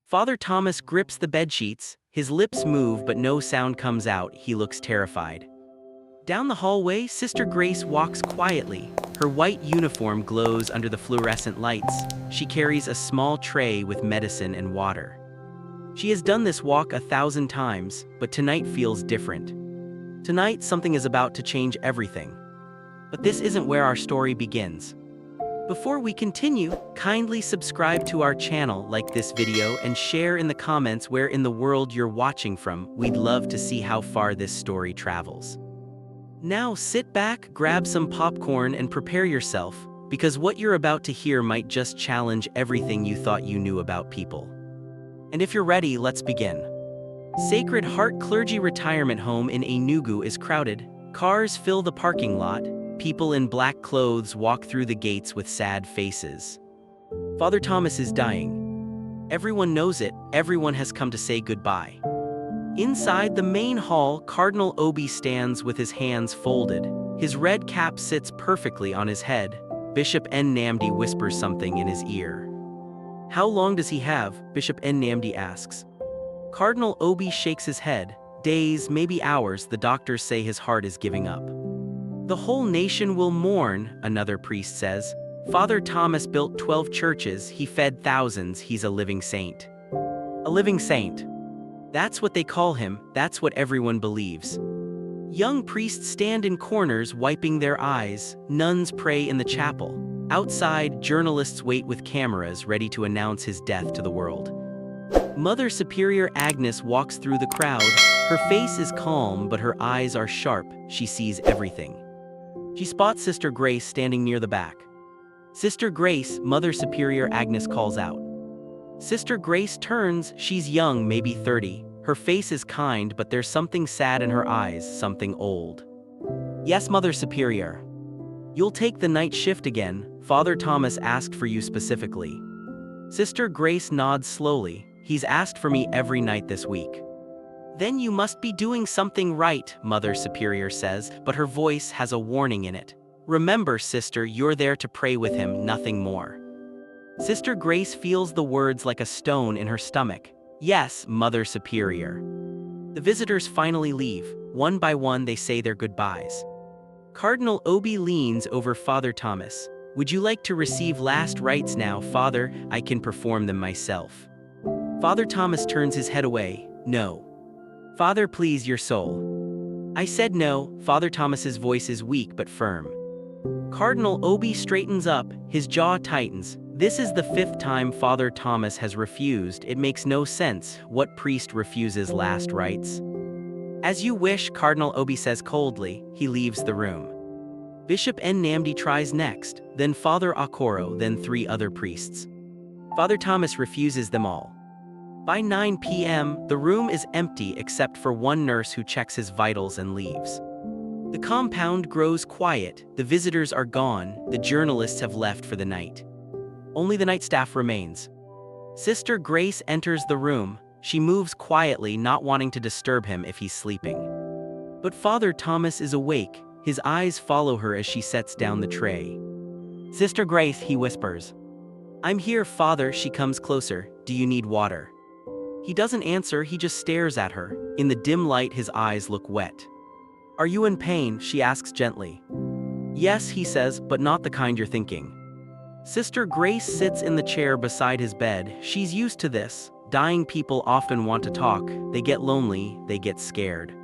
Father Thomas grips the bedsheets, his lips move but no sound comes out, he looks terrified. Down the hallway, Sister Grace walks quietly. Her white uniform glows under the fluorescent lights. She carries a small tray with medicine and water. She has done this walk 1,000 times, but tonight feels different. Tonight, something is about to change everything. But this isn't where our story begins. Before we continue, kindly subscribe to our channel, like this video, and share in the comments where in the world you're watching from. We'd love to see how far this story travels. Now sit back, grab some popcorn, and prepare yourself, because what you're about to hear might just challenge everything you thought you knew about people. And if you're ready, let's begin. Sacred Heart Clergy Retirement Home in Enugu is crowded. Cars fill the parking lot. People in black clothes walk through the gates with sad faces. Father Thomas is dying. Everyone knows it. Everyone has come to say goodbye. Inside the main hall, Cardinal Obi stands with his hands folded. His red cap sits perfectly on his head. Bishop Nnamdi whispers something in his ear. "How long does he have?" Bishop Nnamdi asks. Cardinal Obi shakes his head. "Days, maybe hours. The doctors say his heart is giving up." "The whole nation will mourn," another priest says. "Father Thomas built 12 churches, he fed thousands, he's a living saint." A living saint. That's what they call him, that's what everyone believes. Young priests stand in corners wiping their eyes, nuns pray in the chapel. Outside, journalists wait with cameras ready to announce his death to the world. Mother Superior Agnes walks through the crowd. Her face is calm, but her eyes are sharp, she sees everything. She spots Sister Grace standing near the back. "Sister Grace," Mother Superior Agnes calls out. Sister Grace turns, she's young, maybe 30. Her face is kind, but there's something sad in her eyes, something old. "Yes, Mother Superior." "You'll take the night shift again. Father Thomas asked for you specifically." Sister Grace nods slowly. "He's asked for me every night this week." "Then you must be doing something right," Mother Superior says, but her voice has a warning in it. "Remember, sister, you're there to pray with him, nothing more." Sister Grace feels the words like a stone in her stomach. "Yes, Mother Superior." The visitors finally leave. One by one they say their goodbyes. Cardinal Obi leans over Father Thomas. "Would you like to receive last rites now, Father? I can perform them myself." Father Thomas turns his head away. "No. Father, please, your soul." "I said no." Father Thomas's voice is weak but firm. Cardinal Obi straightens up, his jaw tightens. This is the 5th time Father Thomas has refused. It makes no sense. What priest refuses last rites? "As you wish," Cardinal Obi says coldly. He leaves the room. Bishop Nnamdi tries next, then Father Okoro, then 3 other priests. Father Thomas refuses them all. By 9 p.m., the room is empty except for one nurse who checks his vitals and leaves. The compound grows quiet, the visitors are gone, the journalists have left for the night. Only the night staff remains. Sister Grace enters the room. She moves quietly, not wanting to disturb him if he's sleeping. But Father Thomas is awake. His eyes follow her as she sets down the tray. "Sister Grace," he whispers. "I'm here, Father." She comes closer. "Do you need water?" He doesn't answer, he just stares at her. In the dim light, his eyes look wet. "Are you in pain?" she asks gently. "Yes," he says, "but not the kind you're thinking." Sister Grace sits in the chair beside his bed. She's used to this. Dying people often want to talk. They get lonely, they get scared.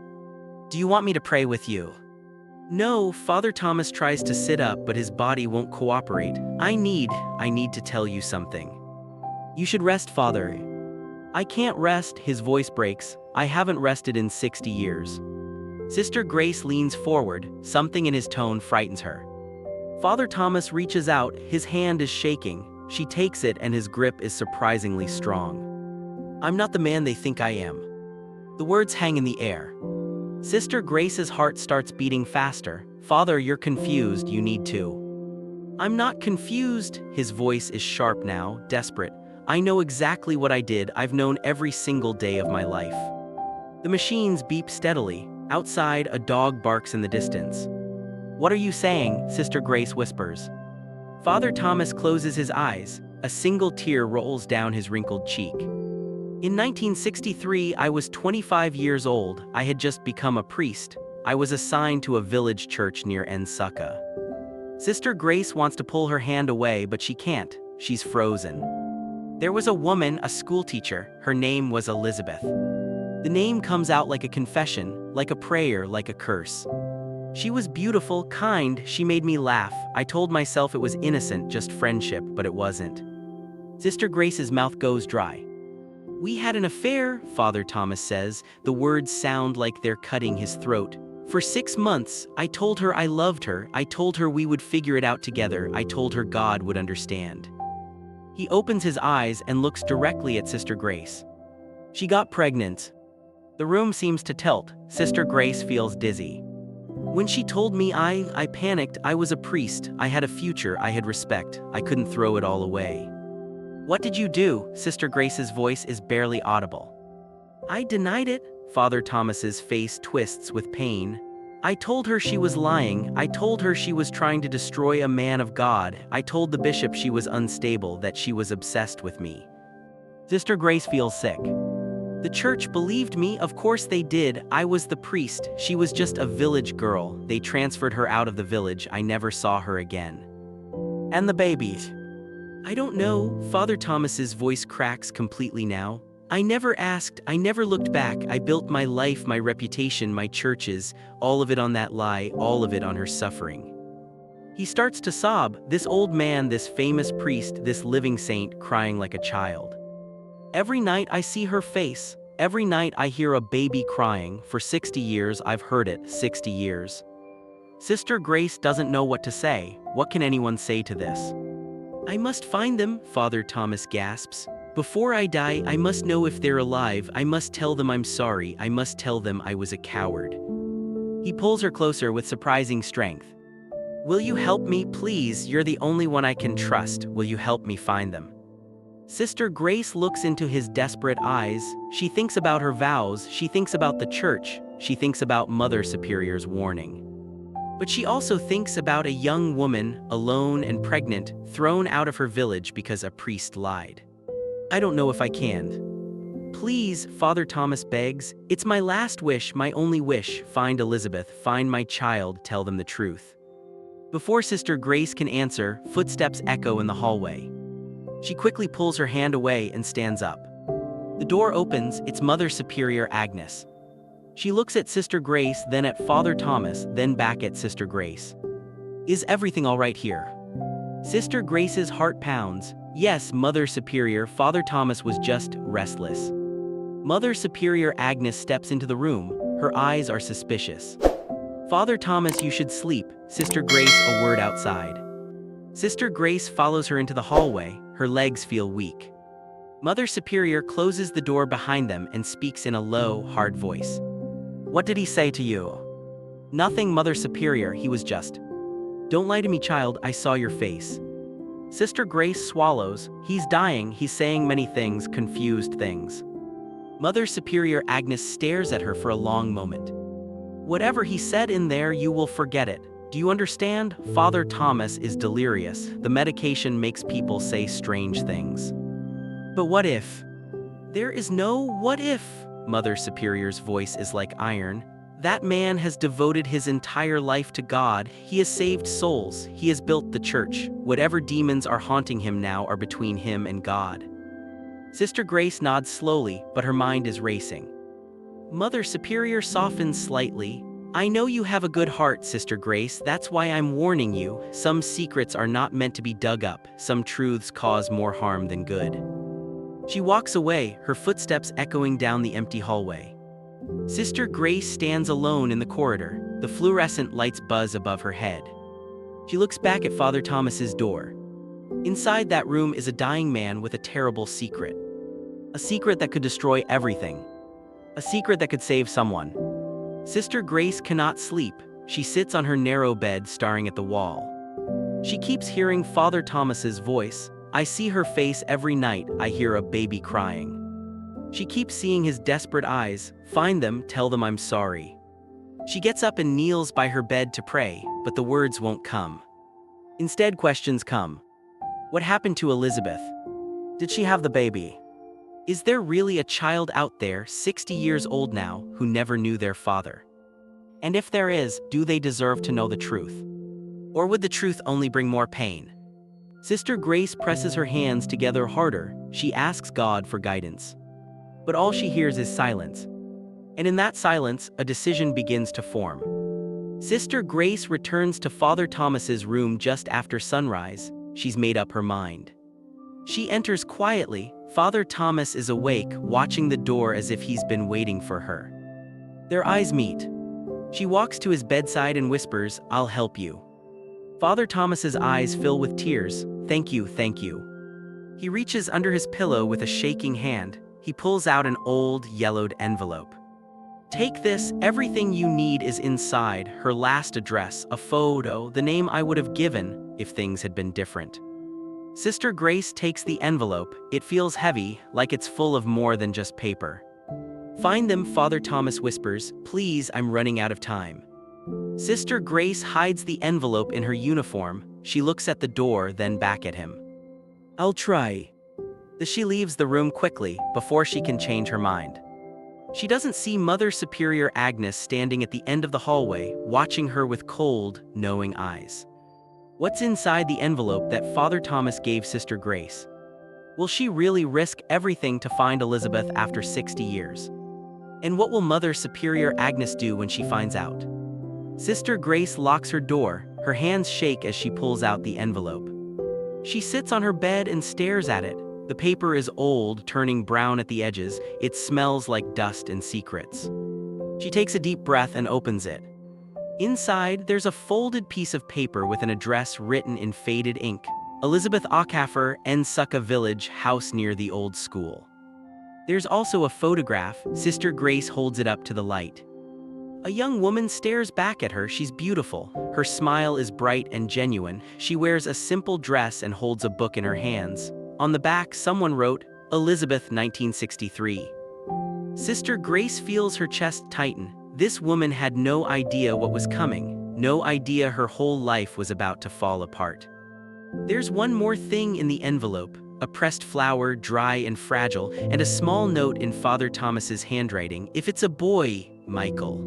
"Do you want me to pray with you?" "No." Father Thomas tries to sit up, but his body won't cooperate. I need to tell you something." "You should rest, Father." "I can't rest," his voice breaks. "I haven't rested in 60 years. Sister Grace leans forward. Something in his tone frightens her. Father Thomas reaches out, his hand is shaking. She takes it and his grip is surprisingly strong. "I'm not the man they think I am." The words hang in the air. Sister Grace's heart starts beating faster. "Father, you're confused, you need to." "I'm not confused." His voice is sharp now, desperate. "I know exactly what I did. I've known every single day of my life." The machines beep steadily. Outside, a dog barks in the distance. "What are you saying?" Sister Grace whispers. Father Thomas closes his eyes. A single tear rolls down his wrinkled cheek. In 1963, I was 25 years old. I had just become a priest. I was assigned to a village church near Nsukka. Sister Grace wants to pull her hand away, but she can't. She's frozen. There was a woman, a schoolteacher. Her name was Elizabeth. The name comes out like a confession, like a prayer, like a curse. She was beautiful, kind, she made me laugh. I told myself it was innocent, just friendship, but it wasn't. Sister Grace's mouth goes dry. We had an affair, Father Thomas says. The words sound like they're cutting his throat. For 6 months, I told her I loved her. I told her we would figure it out together. I told her God would understand. He opens his eyes and looks directly at Sister Grace. She got pregnant. The room seems to tilt. Sister Grace feels dizzy. When she told me, I panicked. I was a priest. I had a future. I had respect. I couldn't throw it all away. What did you do? Sister Grace's voice is barely audible. I denied it. Father Thomas's face twists with pain. I told her she was lying. I told her she was trying to destroy a man of God. I told the bishop she was unstable, that she was obsessed with me. Sister Grace feels sick. The church believed me, of course they did. I was the priest. She was just a village girl. They transferred her out of the village. I never saw her again. And the babies? I don't know. Father Thomas's voice cracks completely now. I never asked. I never looked back. I built my life, my reputation, my churches, all of it on that lie, all of it on her suffering. He starts to sob, this old man, this famous priest, this living saint, crying like a child. Every night I see her face. Every night I hear a baby crying. For 60 years I've heard it, 60 years. Sister Grace doesn't know what to say. What can anyone say to this? I must find them, Father Thomas gasps. Before I die, I must know if they're alive. I must tell them I'm sorry. I must tell them I was a coward. He pulls her closer with surprising strength. Will you help me, please? You're the only one I can trust. Will you help me find them? Sister Grace looks into his desperate eyes. She thinks about her vows. She thinks about the church. She thinks about Mother Superior's warning. But she also thinks about a young woman, alone and pregnant, thrown out of her village because a priest lied. I don't know if I can. Please, Father Thomas begs. It's my last wish, my only wish. Find Elizabeth, find my child, tell them the truth. Before Sister Grace can answer, footsteps echo in the hallway. She quickly pulls her hand away and stands up. The door opens, it's Mother Superior Agnes. She looks at Sister Grace, then at Father Thomas, then back at Sister Grace. Is everything all right here? Sister Grace's heart pounds. Yes, Mother Superior. Father Thomas was just restless. Mother Superior Agnes steps into the room. Her eyes are suspicious. Father Thomas, you should sleep. Sister Grace, a word outside. Sister Grace follows her into the hallway. Her legs feel weak. Mother Superior closes the door behind them and speaks in a low, hard voice. What did he say to you? Nothing, Mother Superior. He was just. Don't lie to me, child. I saw your face. Sister Grace swallows. He's dying. He's saying many things, confused things. Mother Superior Agnes stares at her for a long moment. Whatever he said in there, you will forget it. Do you understand? Father Thomas is delirious. The medication makes people say strange things. But what if? There is no what if. Mother Superior's voice is like iron. That man has devoted his entire life to God. He has saved souls. He has built the church. Whatever demons are haunting him now are between him and God. Sister Grace nods slowly, but her mind is racing. Mother Superior softens slightly. I know you have a good heart, Sister Grace. That's why I'm warning you. Some secrets are not meant to be dug up. Some truths cause more harm than good. She walks away, her footsteps echoing down the empty hallway. Sister Grace stands alone in the corridor. The fluorescent lights buzz above her head. She looks back at Father Thomas's door. Inside that room is a dying man with a terrible secret. A secret that could destroy everything. A secret that could save someone. Sister Grace cannot sleep. She sits on her narrow bed staring at the wall. She keeps hearing Father Thomas's voice. I see her face every night. I hear a baby crying. She keeps seeing his desperate eyes. Find them, tell them I'm sorry. She gets up and kneels by her bed to pray, but the words won't come. Instead, questions come. What happened to Elizabeth? Did she have the baby? Is there really a child out there 60 years old now who never knew their father? And if there is, do they deserve to know the truth? Or would the truth only bring more pain? Sister Grace presses her hands together harder. She asks God for guidance. But all she hears is silence. And in that silence, a decision begins to form. Sister Grace returns to Father Thomas's room just after sunrise. She's made up her mind. She enters quietly. Father Thomas is awake, watching the door as if he's been waiting for her. Their eyes meet. She walks to his bedside and whispers, "I'll help you." Father Thomas's eyes fill with tears. "Thank you, thank you." He reaches under his pillow with a shaking hand. He pulls out an old, yellowed envelope. "Take this, everything you need is inside," her last address, a photo, the name I would have given if things had been different. Sister Grace takes the envelope. It feels heavy, like it's full of more than just paper. "Find them," Father Thomas whispers. "Please, I'm running out of time." Sister Grace hides the envelope in her uniform. She looks at the door, then back at him. "I'll try." She leaves the room quickly, before she can change her mind. She doesn't see Mother Superior Agnes standing at the end of the hallway, watching her with cold, knowing eyes. What's inside the envelope that Father Thomas gave Sister Grace? Will she really risk everything to find Elizabeth after 60 years? And what will Mother Superior Agnes do when she finds out? Sister Grace locks her door. Her hands shake as she pulls out the envelope. She sits on her bed and stares at it. The paper is old, turning brown at the edges. It smells like dust and secrets. She takes a deep breath and opens it. Inside, there's a folded piece of paper with an address written in faded ink. Elizabeth Acafer, Ensukka Village, house near the old school. There's also a photograph. Sister Grace holds it up to the light. A young woman stares back at her. She's beautiful. Her smile is bright and genuine. She wears a simple dress and holds a book in her hands. On the back, someone wrote, "Elizabeth, 1963. Sister Grace feels her chest tighten. This woman had no idea what was coming, no idea her whole life was about to fall apart. There's one more thing in the envelope, a pressed flower, dry and fragile, and a small note in Father Thomas's handwriting. "If it's a boy, Michael."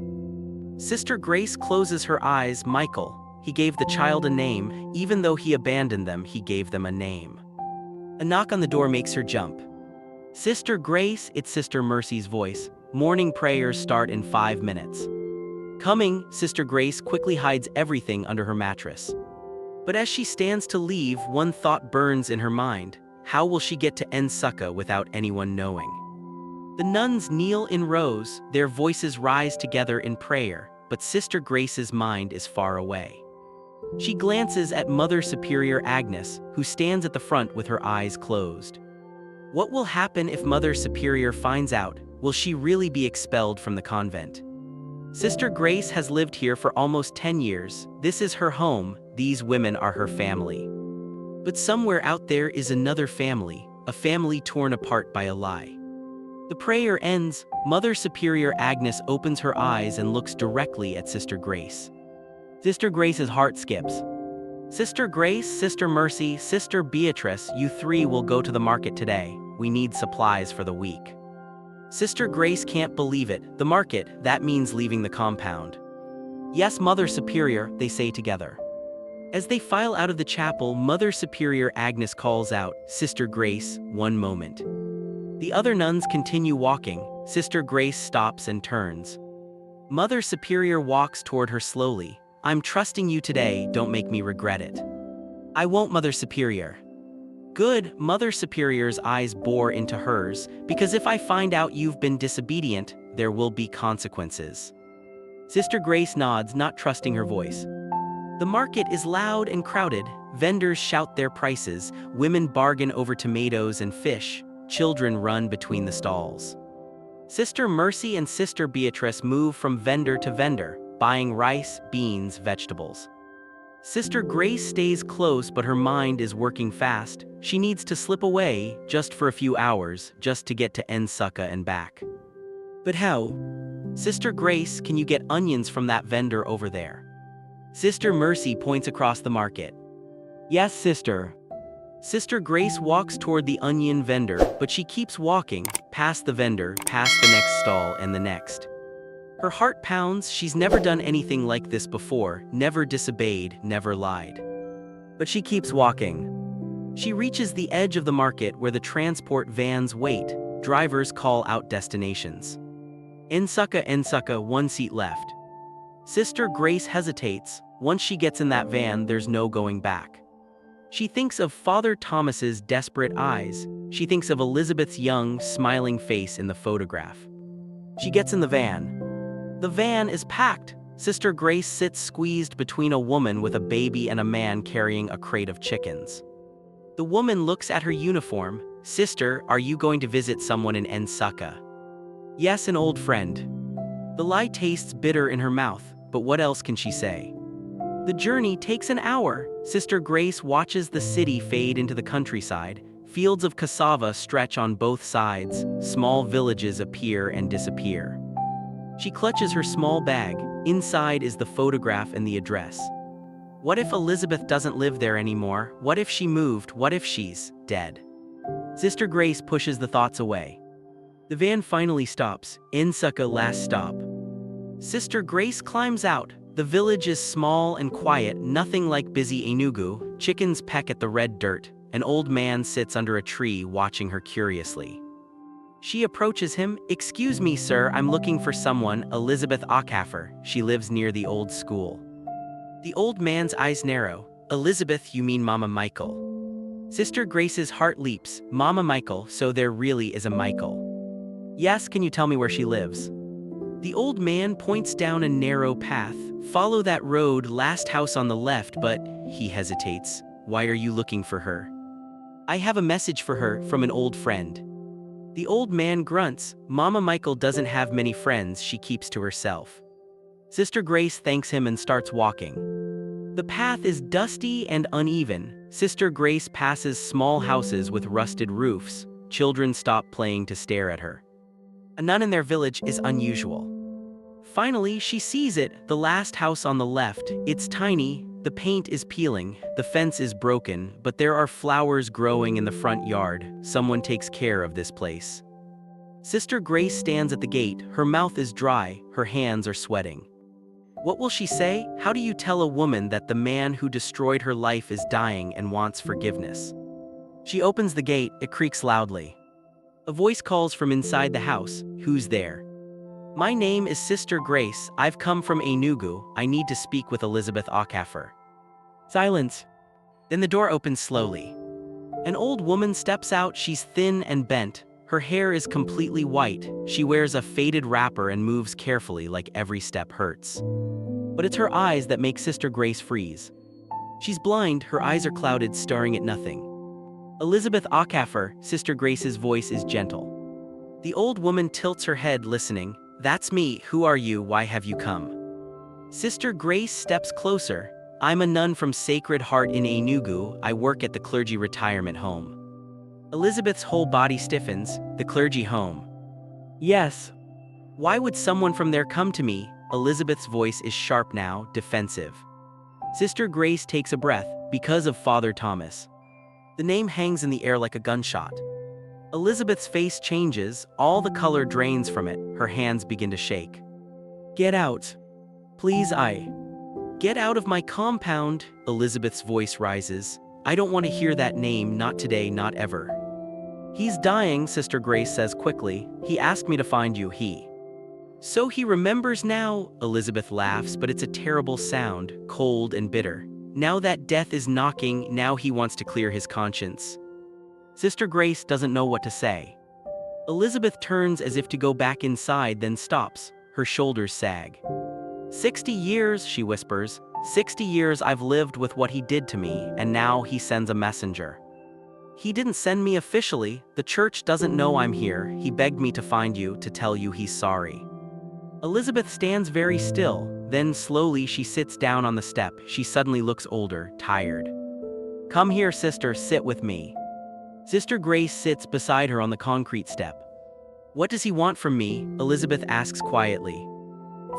Sister Grace closes her eyes. Michael. He gave the child a name. Even though he abandoned them, he gave them a name. A knock on the door makes her jump. "Sister Grace," it's Sister Mercy's voice. "Morning prayers start in 5 minutes." Coming, Sister Grace quickly hides everything under her mattress. But as she stands to leave, one thought burns in her mind. How will she get to Ensukka without anyone knowing? The nuns kneel in rows, their voices rise together in prayer, but Sister Grace's mind is far away. She glances at Mother Superior Agnes, who stands at the front with her eyes closed. What will happen if Mother Superior finds out? Will she really be expelled from the convent? Sister Grace has lived here for almost 10 years. This is her home. These women are her family. But somewhere out there is another family, a family torn apart by a lie. The prayer ends. Mother Superior Agnes opens her eyes and looks directly at Sister Grace. Sister Grace's heart skips. "Sister Grace, Sister Mercy, Sister Beatrice, you three will go to the market today. We need supplies for the week." Sister Grace can't believe it. The market, that means leaving the compound. "Yes, Mother Superior," they say together. As they file out of the chapel, Mother Superior Agnes calls out, "Sister Grace, one moment." The other nuns continue walking. Sister Grace stops and turns. Mother Superior walks toward her slowly. "I'm trusting you today, don't make me regret it." "I won't, Mother Superior." "Good," Mother Superior's eyes bore into hers, "because if I find out you've been disobedient, there will be consequences." Sister Grace nods, not trusting her voice. The market is loud and crowded. Vendors shout their prices, women bargain over tomatoes and fish, children run between the stalls. Sister Mercy and Sister Beatrice move from vendor to vendor, buying rice, beans, vegetables. Sister Grace stays close, but her mind is working fast. She needs to slip away, just for a few hours, just to get to Ensukka and back. But how? "Sister Grace, can you get onions from that vendor over there?" Sister Mercy points across the market. "Yes, sister." Sister Grace walks toward the onion vendor, but she keeps walking, past the vendor, past the next stall, and the next. Her heart pounds. She's never done anything like this before, never disobeyed, never lied. But she keeps walking. She reaches the edge of the market where the transport vans wait. Drivers call out destinations. Nsukka, 1 seat left. Sister Grace hesitates. Once she gets in that van, there's no going back. She thinks of Father Thomas's desperate eyes. She thinks of Elizabeth's young, smiling face in the photograph. She gets in the van. The van is packed. Sister Grace sits squeezed between a woman with a baby and a man carrying a crate of chickens. The woman looks at her uniform. "Sister, are you going to visit someone in Nsukka?" "Yes, an old friend." The lie tastes bitter in her mouth, but what else can she say? The journey takes an hour. Sister Grace watches the city fade into the countryside. Fields of cassava stretch on both sides. Small villages appear and disappear. She clutches her small bag. Inside is the photograph and the address. What if Elizabeth doesn't live there anymore? What if she moved? What if she's dead? Sister Grace pushes the thoughts away. The van finally stops. Nsukka, last stop. Sister Grace climbs out. The village is small and quiet, nothing like busy Enugu. Chickens peck at the red dirt. An old man sits under a tree watching her curiously. She approaches him. "Excuse me, sir, I'm looking for someone, Elizabeth Okafor. She lives near the old school." The old man's eyes narrow. "Elizabeth, you mean Mama Michael?" Sister Grace's heart leaps. "Mama Michael, so there really is a Michael." "Yes, can you tell me where she lives?" The old man points down a narrow path. "Follow that road, last house on the left," but he hesitates. "Why are you looking for her?" "I have a message for her from an old friend." The old man grunts. Mama Michael doesn't have many friends, she keeps to herself. Sister Grace thanks him and starts walking. The path is dusty and uneven. Sister Grace passes small houses with rusted roofs. Children stop playing to stare at her. A nun in their village is unusual. Finally, she sees it, the last house on the left. It's tiny, the paint is peeling, the fence is broken, but there are flowers growing in the front yard. Someone takes care of this place. Sister Grace stands at the gate. Her mouth is dry, her hands are sweating. What will she say? How do you tell a woman that the man who destroyed her life is dying and wants forgiveness? She opens the gate, it creaks loudly. A voice calls from inside the house. "Who's there?" "My name is Sister Grace. I've come from Enugu. I need to speak with Elizabeth Okafor." Silence. Then the door opens slowly. An old woman steps out. She's thin and bent. Her hair is completely white. She wears a faded wrapper and moves carefully, like every step hurts. But it's her eyes that make Sister Grace freeze. She's blind, her eyes are clouded, staring at nothing. "Elizabeth Okafor," Sister Grace's voice is gentle. The old woman tilts her head, listening. "That's me. Who are you? Why have you come?" Sister Grace steps closer. "I'm a nun from Sacred Heart in Enugu. I work at the clergy retirement home." Elizabeth's whole body stiffens. "The clergy home?" "Yes." "Why would someone from there come to me?" Elizabeth's voice is sharp now, defensive. Sister Grace takes a breath. "Because of Father Thomas." The name hangs in the air like a gunshot. Elizabeth's face changes, all the color drains from it, her hands begin to shake. "Get out. Please, Get out of my compound." Elizabeth's voice rises. "I don't want to hear that name, not today, not ever." "He's dying," Sister Grace says quickly. "He asked me to find you, So he remembers now?" Elizabeth laughs, but it's a terrible sound, cold and bitter. Now that death is knocking, now he wants to clear his conscience. Sister Grace doesn't know what to say. Elizabeth turns as if to go back inside, then stops. Her shoulders sag. 60 years, she whispers. 60 years I've lived with what he did to me, and now he sends a messenger. He didn't send me officially. The church doesn't know I'm here. He begged me to find you, to tell you he's sorry. Elizabeth stands very still. Then slowly she sits down on the step. She suddenly looks older, tired. "Come here, sister, sit with me." Sister Grace sits beside her on the concrete step. "What does he want from me?" Elizabeth asks quietly.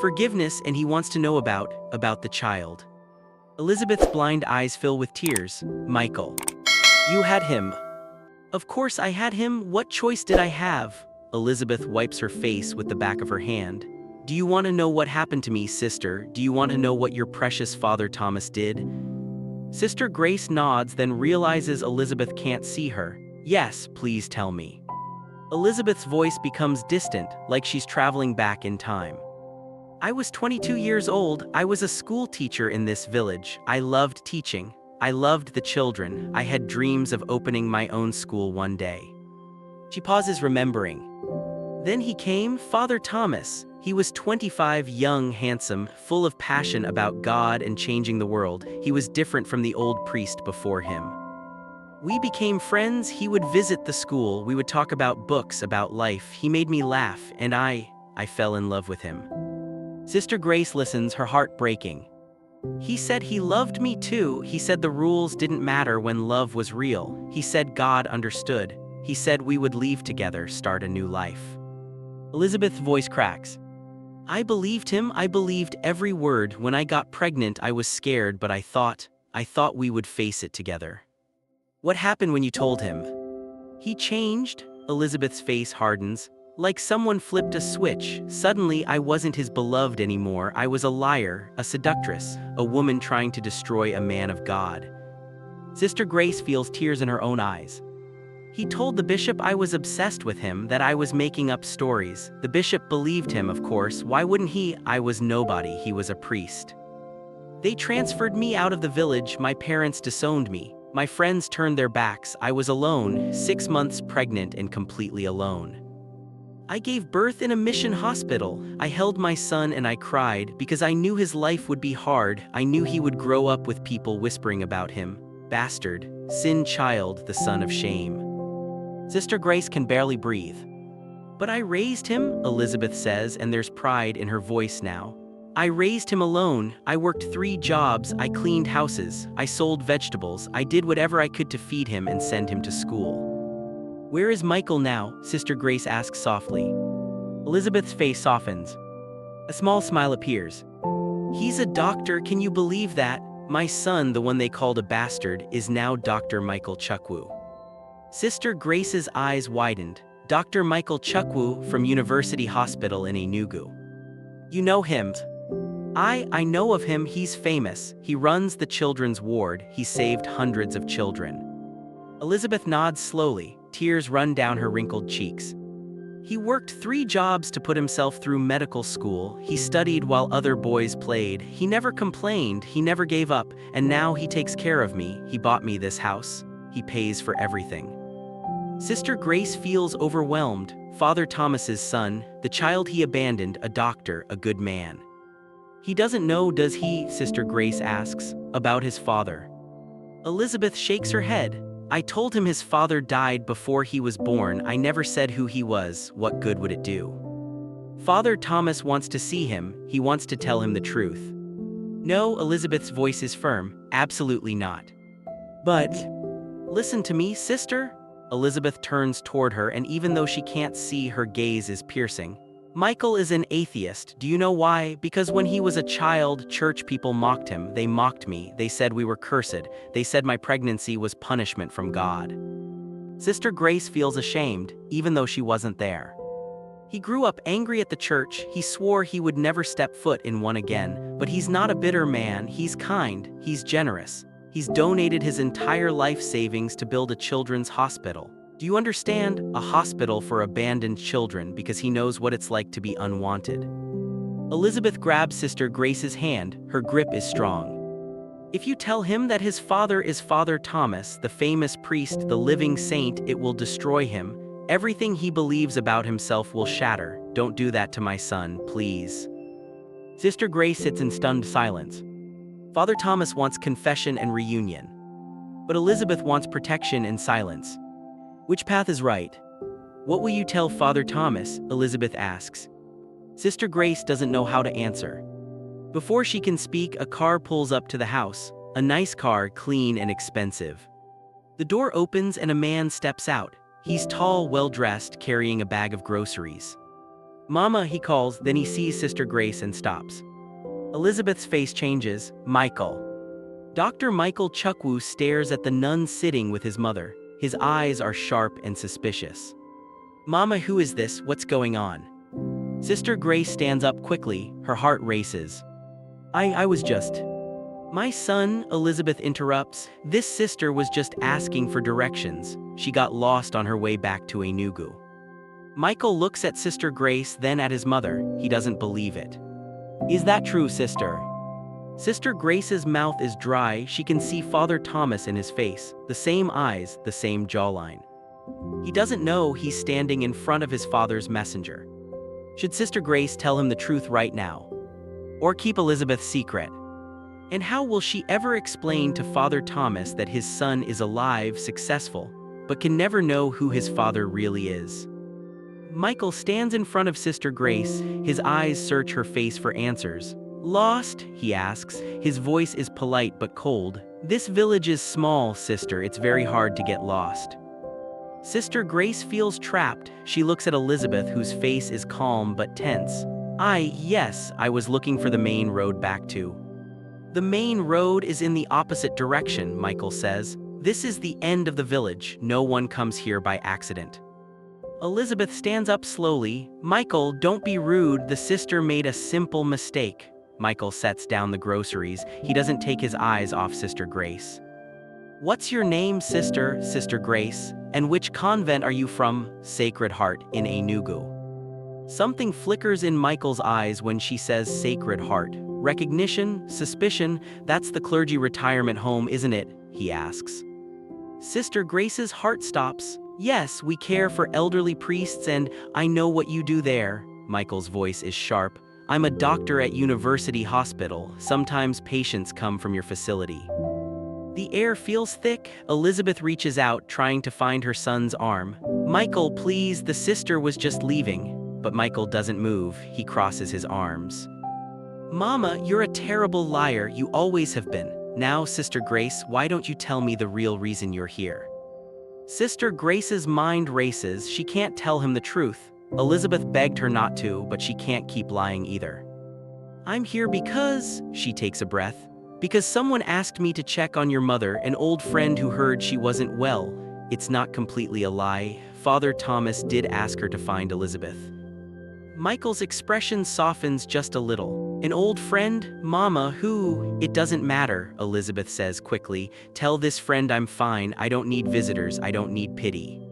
"Forgiveness, and he wants to know about the child." Elizabeth's blind eyes fill with tears. "Michael." You had him. Of course I had him. What choice did I have? Elizabeth wipes her face with the back of her hand. Do you want to know what happened to me, sister? Do you want to know what your precious Father Thomas did? Sister Grace nods, then realizes Elizabeth can't see her. Yes, please tell me. Elizabeth's voice becomes distant, like she's traveling back in time. I was 22 years old. I was a school teacher in this village. I loved teaching. I loved the children. I had dreams of opening my own school one day. She pauses, remembering. Then he came, Father Thomas. He was 25, young, handsome, full of passion about God and changing the world. He was different from the old priest before him. We became friends. He would visit the school. We would talk about books, about life. He made me laugh, and I fell in love with him. Sister Grace listens, her heart breaking. He said he loved me too. He said the rules didn't matter when love was real. He said God understood. He said we would leave together, start a new life. Elizabeth's voice cracks. I believed him. I believed every word. When I got pregnant, I was scared, but I thought we would face it together. What happened when you told him? He changed. Elizabeth's face hardens. Like someone flipped a switch. Suddenly, I wasn't his beloved anymore. I was a liar, a seductress, a woman trying to destroy a man of God. Sister Grace feels tears in her own eyes. He told the bishop I was obsessed with him, that I was making up stories. The bishop believed him, of course. Why wouldn't he? I was nobody. He was a priest. They transferred me out of the village. My parents disowned me. My friends turned their backs. I was alone, 6 months pregnant and completely alone. I gave birth in a mission hospital. I held my son and I cried because I knew his life would be hard. I knew he would grow up with people whispering about him. Bastard, sin child, the son of shame. Sister Grace can barely breathe. But I raised him, Elizabeth says, and there's pride in her voice now. I raised him alone. I worked 3 jobs. I cleaned houses. I sold vegetables. I did whatever I could to feed him and send him to school. Where is Michael now? Sister Grace asks softly. Elizabeth's face softens. A small smile appears. He's a doctor. Can you believe that? My son, the one they called a bastard, is now Dr. Michael Chukwu. Sister Grace's eyes widened. Dr. Michael Chukwu from University Hospital in Enugu. You know him? I know of him. He's famous. He runs the children's ward. He saved hundreds of children. Elizabeth nods slowly. Tears run down her wrinkled cheeks. He worked 3 jobs to put himself through medical school. He studied while other boys played. He never complained. He never gave up. And now he takes care of me. He bought me this house. He pays for everything. Sister Grace feels overwhelmed. Father Thomas's son, the child he abandoned, a doctor, a good man. He doesn't know, does he? Sister Grace asks, about his father. Elizabeth shakes her head. I told him his father died before he was born. I never said who he was. What good would it do? Father Thomas wants to see him. He wants to tell him the truth. No, Elizabeth's voice is firm. Absolutely not. But, listen to me, sister. Elizabeth turns toward her, and even though she can't see, her gaze is piercing. Michael is an atheist. Do you know why? Because when he was a child, church people mocked him. They mocked me. They said we were cursed. They said my pregnancy was punishment from God. Sister Grace feels ashamed, even though she wasn't there. He grew up angry at the church. He swore he would never step foot in one again. But he's not a bitter man. He's kind. He's generous. He's donated his entire life savings to build a children's hospital. Do you understand? A hospital for abandoned children, because he knows what it's like to be unwanted. Elizabeth grabs Sister Grace's hand. Her grip is strong. If you tell him that his father is Father Thomas, the famous priest, the living saint, it will destroy him. Everything he believes about himself will shatter. Don't do that to my son, please. Sister Grace sits in stunned silence. Father Thomas wants confession and reunion. But Elizabeth wants protection and silence. Which path is right? What will you tell Father Thomas? Elizabeth asks. Sister Grace doesn't know how to answer. Before she can speak, a car pulls up to the house. A nice car, clean and expensive. The door opens and a man steps out. He's tall, well-dressed, carrying a bag of groceries. Mama, he calls, then he sees Sister Grace and stops. Elizabeth's face changes. Michael. Dr. Michael Chukwu stares at the nun sitting with his mother. His eyes are sharp and suspicious. "Mama, who is this? What's going on?" Sister Grace stands up quickly, her heart races. I was just... My son, Elizabeth interrupts. This sister was just asking for directions. She got lost on her way back to Enugu. Michael looks at Sister Grace, then at his mother. He doesn't believe it. "Is that true, sister?" Sister Grace's mouth is dry. She can see Father Thomas in his face, the same eyes, the same jawline. He doesn't know he's standing in front of his father's messenger. Should Sister Grace tell him the truth right now? Or keep Elizabeth's secret? And how will she ever explain to Father Thomas that his son is alive, successful, but can never know who his father really is? Michael stands in front of Sister Grace. His eyes search her face for answers. "Lost?" he asks. His voice is polite but cold. "This village is small, sister. It's very hard to get lost." Sister Grace feels trapped. She looks at Elizabeth, whose face is calm but tense. Yes, I was looking for the main road back to." "The main road is in the opposite direction," Michael says. "This is the end of the village. No one comes here by accident." Elizabeth stands up slowly. "Michael, don't be rude. The sister made a simple mistake." Michael sets down the groceries. He doesn't take his eyes off Sister Grace. "What's your name, sister?" "Sister Grace." "And which convent are you from?" "Sacred Heart, in Enugu." Something flickers in Michael's eyes when she says Sacred Heart. Recognition? Suspicion? "That's the clergy retirement home, isn't it?" he asks. Sister Grace's heart stops. "Yes, we care for elderly priests, and I know what you do there." Michael's voice is sharp. "I'm a doctor at University Hospital. Sometimes patients come from your facility." The air feels thick. Elizabeth reaches out, trying to find her son's arm. "Michael, please, the sister was just leaving." But Michael doesn't move. He crosses his arms. "Mama, you're a terrible liar. You always have been. Now, Sister Grace, why don't you tell me the real reason you're here?" Sister Grace's mind races. She can't tell him the truth. Elizabeth begged her not to, but she can't keep lying either. "I'm here because," she takes a breath, "because someone asked me to check on your mother, an old friend who heard she wasn't well." It's not completely a lie. Father Thomas did ask her to find Elizabeth. Michael's expression softens just a little. "An old friend? Mama, who?" "It doesn't matter," Elizabeth says quickly. "Tell this friend I'm fine. I don't need visitors. I don't need pity."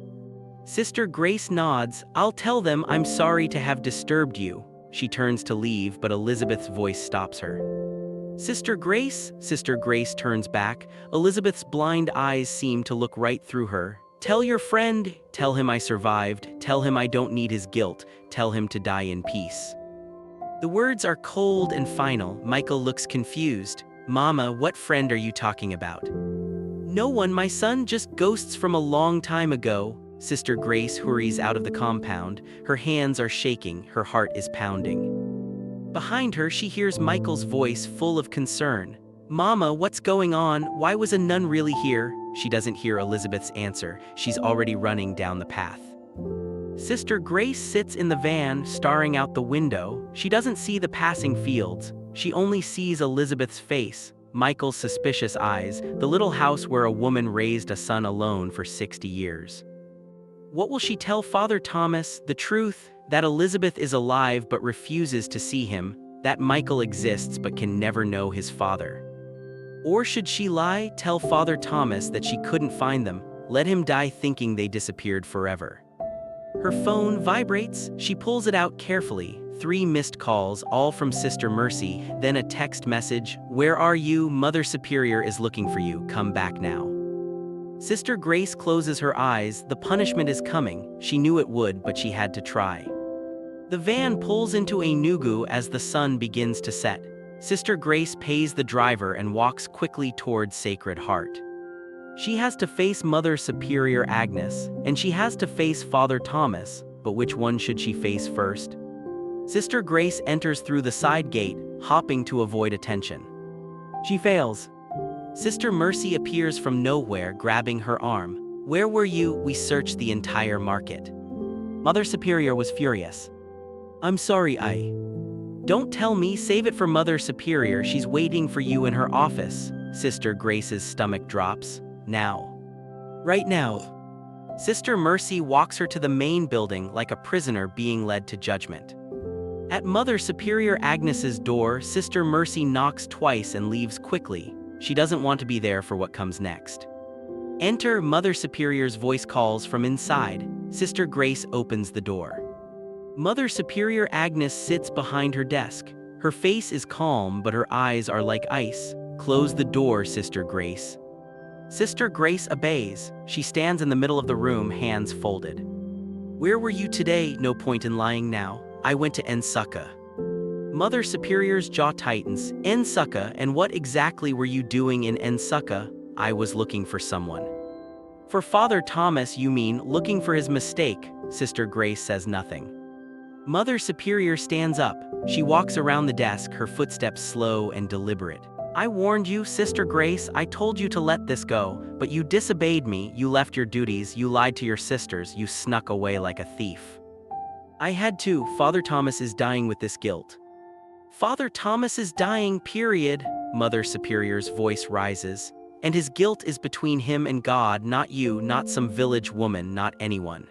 Sister Grace nods. "I'll tell them I'm sorry to have disturbed you." She turns to leave, but Elizabeth's voice stops her. "Sister Grace?" Sister Grace turns back. Elizabeth's blind eyes seem to look right through her. "Tell your friend. Tell him I survived. Tell him I don't need his guilt. Tell him to die in peace." The words are cold and final. Michael looks confused. "Mama, what friend are you talking about?" "No one, my son, just ghosts from a long time ago." Sister Grace hurries out of the compound. Her hands are shaking, her heart is pounding. Behind her, she hears Michael's voice full of concern. "Mama, what's going on? Why was a nun really here?" She doesn't hear Elizabeth's answer. She's already running down the path. Sister Grace sits in the van, staring out the window. She doesn't see the passing fields. She only sees Elizabeth's face, Michael's suspicious eyes, the little house where a woman raised a son alone for 60 years. What will she tell Father Thomas? The truth, that Elizabeth is alive but refuses to see him, that Michael exists but can never know his father. Or should she lie, tell Father Thomas that she couldn't find them, let him die thinking they disappeared forever? Her phone vibrates. She pulls it out carefully. 3 missed calls, all from Sister Mercy, then a text message. "Where are you? Mother Superior is looking for you. Come back now." Sister Grace closes her eyes. The punishment is coming. She knew it would, but she had to try. The van pulls into Enugu as the sun begins to set. Sister Grace pays the driver and walks quickly towards Sacred Heart. She has to face Mother Superior Agnes, and she has to face Father Thomas, but which one should she face first? Sister Grace enters through the side gate, hopping to avoid attention. She fails. Sister Mercy appears from nowhere, grabbing her arm. "Where were you? We searched the entire market." Mother Superior was furious. "I'm sorry, Don't tell me, save it for Mother Superior. She's waiting for you in her office." Sister Grace's stomach drops. Now. Right now. Sister Mercy walks her to the main building like a prisoner being led to judgment. At Mother Superior Agnes's door, Sister Mercy knocks twice and leaves quickly. She doesn't want to be there for what comes next. Enter Mother Superior's voice calls from inside. Sister Grace opens the door. Mother Superior Agnes sits behind her desk. Her face is calm, but her eyes are like ice. Close the door, Sister Grace. Sister Grace obeys. She stands in the middle of the room, hands folded. Where were you today? No point in lying now. I went to Nsukka. Mother Superior's jaw tightens. Nsukka, and what exactly were you doing in Nsukka? I was looking for someone. For Father Thomas, you mean looking for his mistake? Sister Grace says nothing. Mother Superior stands up. She walks around the desk, her footsteps slow and deliberate. I warned you, Sister Grace. I told you to let this go, but you disobeyed me. You left your duties. You lied to your sisters. You snuck away like a thief. I had to. Father Thomas is dying with this guilt. Father Thomas is dying, period. Mother Superior's voice rises. And his guilt is between him and God, not you, not some village woman, not anyone.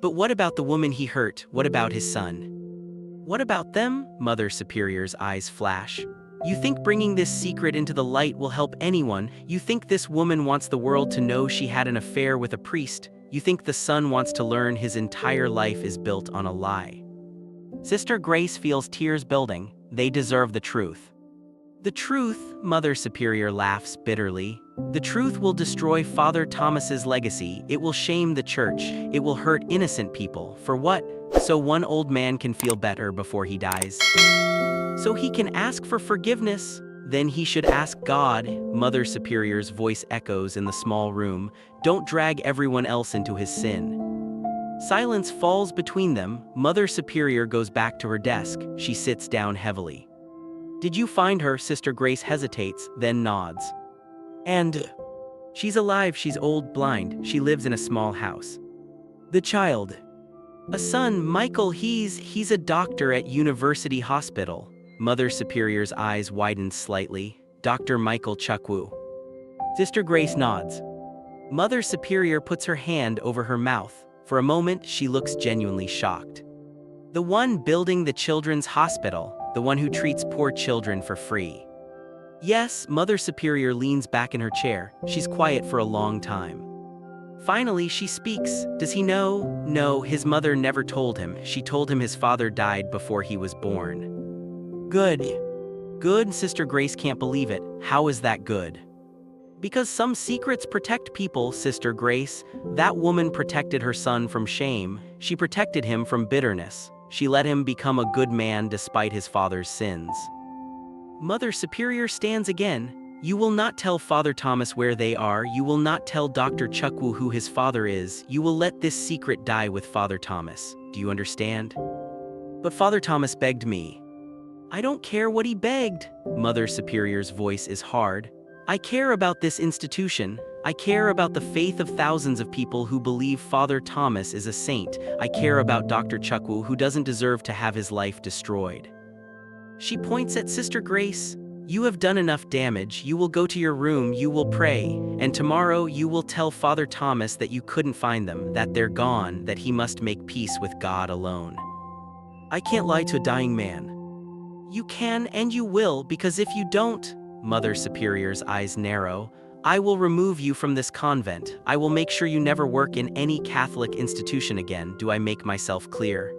But what about the woman he hurt? What about his son? What about them? Mother Superior's eyes flash. You think bringing this secret into the light will help anyone? You think this woman wants the world to know she had an affair with a priest? You think the son wants to learn his entire life is built on a lie? Sister Grace feels tears building. They deserve the truth. The truth, Mother Superior laughs bitterly. The truth will destroy Father Thomas's legacy. It will shame the church. It will hurt innocent people. For what? So one old man can feel better before he dies. So he can ask for forgiveness. Then he should ask God. Mother Superior's voice echoes in the small room. Don't drag everyone else into his sin. Silence falls between them. Mother Superior goes back to her desk. She sits down heavily. Did you find her? Sister Grace hesitates, then nods. And she's alive. She's old, blind. She lives in a small house. The child. A son, Michael. He's a doctor at University Hospital. Mother Superior's eyes widen slightly. Dr. Michael Chukwu. Sister Grace nods. Mother Superior puts her hand over her mouth. For a moment, she looks genuinely shocked. The one building the children's hospital. The one who treats poor children for free. Yes, Mother Superior leans back in her chair. She's quiet for a long time. Finally, she speaks. Does he know? No, his mother never told him. She told him his father died before he was born. Good. Good, Sister Grace can't believe it. How is that good? Because some secrets protect people, Sister Grace. That woman protected her son from shame. She protected him from bitterness. She let him become a good man despite his father's sins. Mother Superior stands again. You will not tell Father Thomas where they are. You will not tell Dr. Chukwu who his father is. You will let this secret die with Father Thomas. Do you understand? But Father Thomas begged me. I don't care what he begged. Mother Superior's voice is hard. I care about this institution. I care about the faith of thousands of people who believe Father Thomas is a saint. I care about Dr. Chukwu, who doesn't deserve to have his life destroyed. She points at Sister Grace. You have done enough damage. You will go to your room, you will pray, and tomorrow you will tell Father Thomas that you couldn't find them, that they're gone, that he must make peace with God alone. I can't lie to a dying man. You can and you will, because if you don't, Mother Superior's eyes narrow, I will remove you from this convent. I will make sure you never work in any Catholic institution again. Do I make myself clear?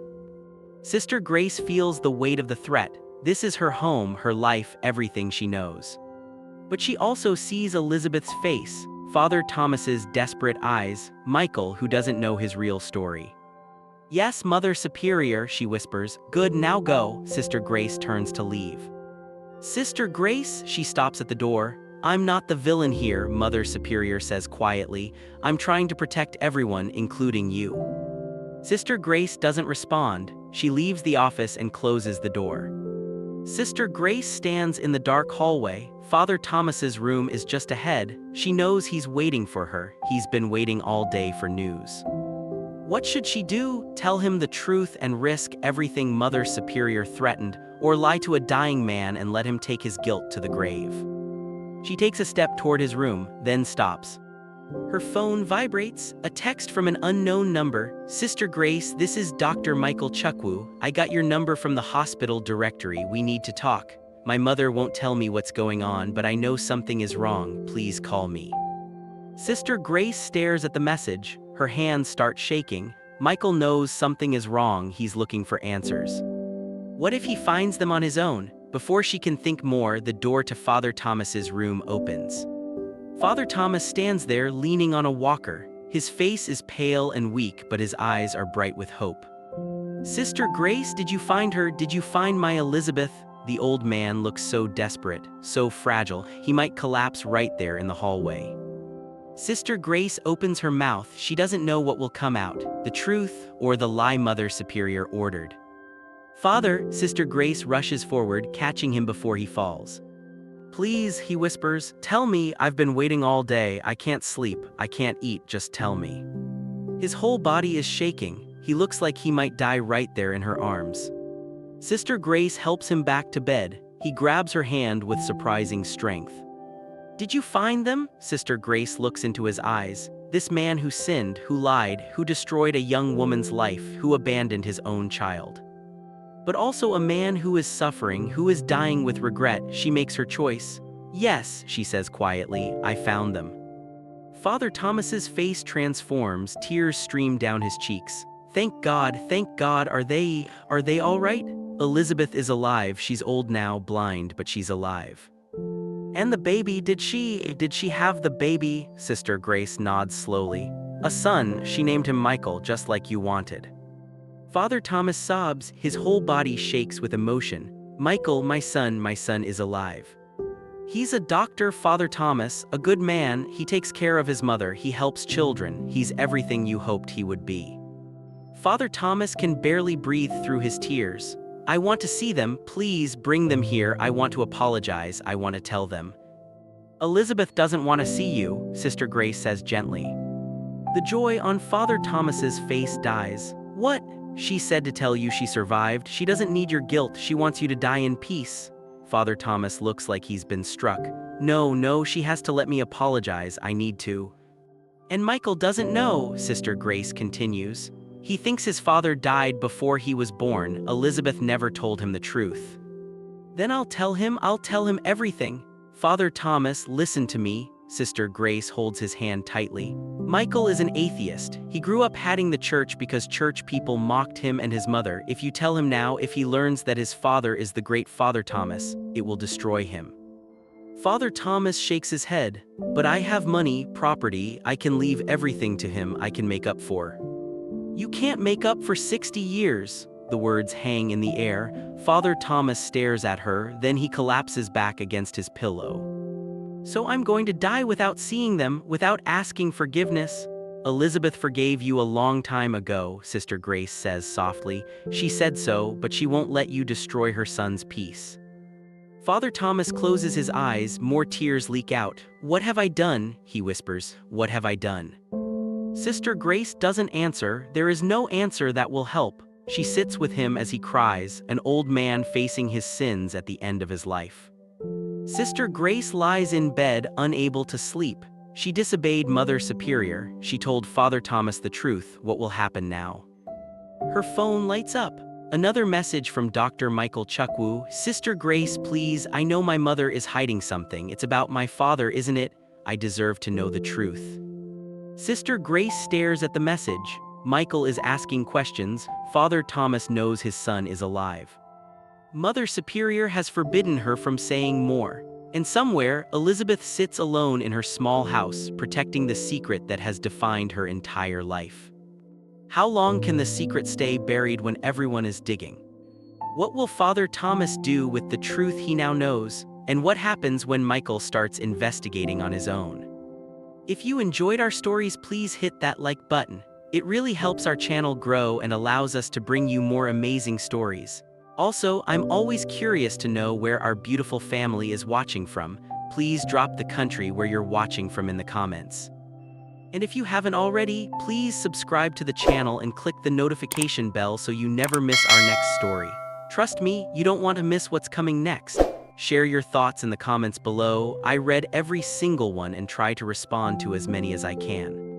Sister Grace feels the weight of the threat. This is her home, her life, everything she knows. But she also sees Elizabeth's face, Father Thomas's desperate eyes, Michael, who doesn't know his real story. Yes, Mother Superior, she whispers. Good, now go. Sister Grace turns to leave. Sister Grace, she stops at the door. I'm not the villain here, Mother Superior says quietly. I'm trying to protect everyone, including you. Sister Grace doesn't respond. She leaves the office and closes the door. Sister Grace stands in the dark hallway. Father Thomas's room is just ahead. She knows he's waiting for her. He's been waiting all day for news. What should she do? Tell him the truth and risk everything Mother Superior threatened, or lie to a dying man and let him take his guilt to the grave? She takes a step toward his room, then stops. Her phone vibrates, a text from an unknown number. Sister Grace, this is Dr. Michael Chukwu. I got your number from the hospital directory. We need to talk. My mother won't tell me what's going on, but I know something is wrong. Please call me. Sister Grace stares at the message. Her hands start shaking. Michael knows something is wrong. He's looking for answers. What if he finds them on his own? Before she can think more, the door to Father Thomas's room opens. Father Thomas stands there leaning on a walker. His face is pale and weak, but his eyes are bright with hope. Sister Grace, did you find her? Did you find my Elizabeth? The old man looks so desperate, so fragile, he might collapse right there in the hallway. Sister Grace opens her mouth. She doesn't know what will come out, the truth or the lie Mother Superior ordered. Father, Sister Grace rushes forward, catching him before he falls. Please, he whispers, tell me. I've been waiting all day. I can't sleep. I can't eat. Just tell me. His whole body is shaking. He looks like he might die right there in her arms. Sister Grace helps him back to bed. He grabs her hand with surprising strength. Did you find them? Sister Grace looks into his eyes. This man who sinned, who lied, who destroyed a young woman's life, who abandoned his own child. But also a man who is suffering, who is dying with regret. She makes her choice. Yes, she says quietly, I found them. Father Thomas's face transforms, tears stream down his cheeks. Thank God, are they all right? Elizabeth is alive. She's old now, blind, but she's alive. And the baby, did she have the baby? Sister Grace nods slowly. A son, she named him Michael, just like you wanted. Father Thomas sobs, his whole body shakes with emotion. Michael, my son is alive. He's a doctor, Father Thomas, a good man. He takes care of his mother, he helps children, he's everything you hoped he would be. Father Thomas can barely breathe through his tears. I want to see them, please bring them here. I want to apologize, I want to tell them. Elizabeth doesn't want to see you, Sister Grace says gently. The joy on Father Thomas's face dies. What? She said to tell you she survived. She doesn't need your guilt. She wants you to die in peace. Father Thomas looks like he's been struck. No, she has to let me apologize. I need to. And Michael doesn't know, Sister Grace continues. He thinks his father died before he was born. Elizabeth never told him the truth. Then I'll tell him everything. Father Thomas, listen to me. Sister Grace holds his hand tightly. Michael is an atheist. He grew up hating the church because church people mocked him and his mother. If you tell him now, if he learns that his father is the great Father Thomas, it will destroy him. Father Thomas shakes his head. But I have money, property, I can leave everything to him. I can make up for. You can't make up for 60 years. The words hang in the air. Father Thomas stares at her, then he collapses back against his pillow. So I'm going to die without seeing them, without asking forgiveness. Elizabeth forgave you a long time ago, Sister Grace says softly. She said so, but she won't let you destroy her son's peace. Father Thomas closes his eyes, more tears leak out. What have I done? He whispers. What have I done? Sister Grace doesn't answer. There is no answer that will help. She sits with him as he cries, an old man facing his sins at the end of his life. Sister Grace lies in bed, unable to sleep. She disobeyed Mother Superior. She told Father Thomas the truth. What will happen now? Her phone lights up. Another message from Dr. Michael Chukwu. Sister Grace, please, I know my mother is hiding something. It's about my father, isn't it? I deserve to know the truth. Sister Grace stares at the message. Michael is asking questions. Father Thomas knows his son is alive. Mother Superior has forbidden her from saying more. And somewhere, Elizabeth sits alone in her small house, protecting the secret that has defined her entire life. How long can the secret stay buried when everyone is digging? What will Father Thomas do with the truth he now knows? And what happens when Michael starts investigating on his own? If you enjoyed our stories, please hit that like button. It really helps our channel grow and allows us to bring you more amazing stories. Also, I'm always curious to know where our beautiful family is watching from. Please drop the country where you're watching from in the comments. And if you haven't already, please subscribe to the channel and click the notification bell so you never miss our next story. Trust me, you don't want to miss what's coming next. Share your thoughts in the comments below. I read every single one and try to respond to as many as I can.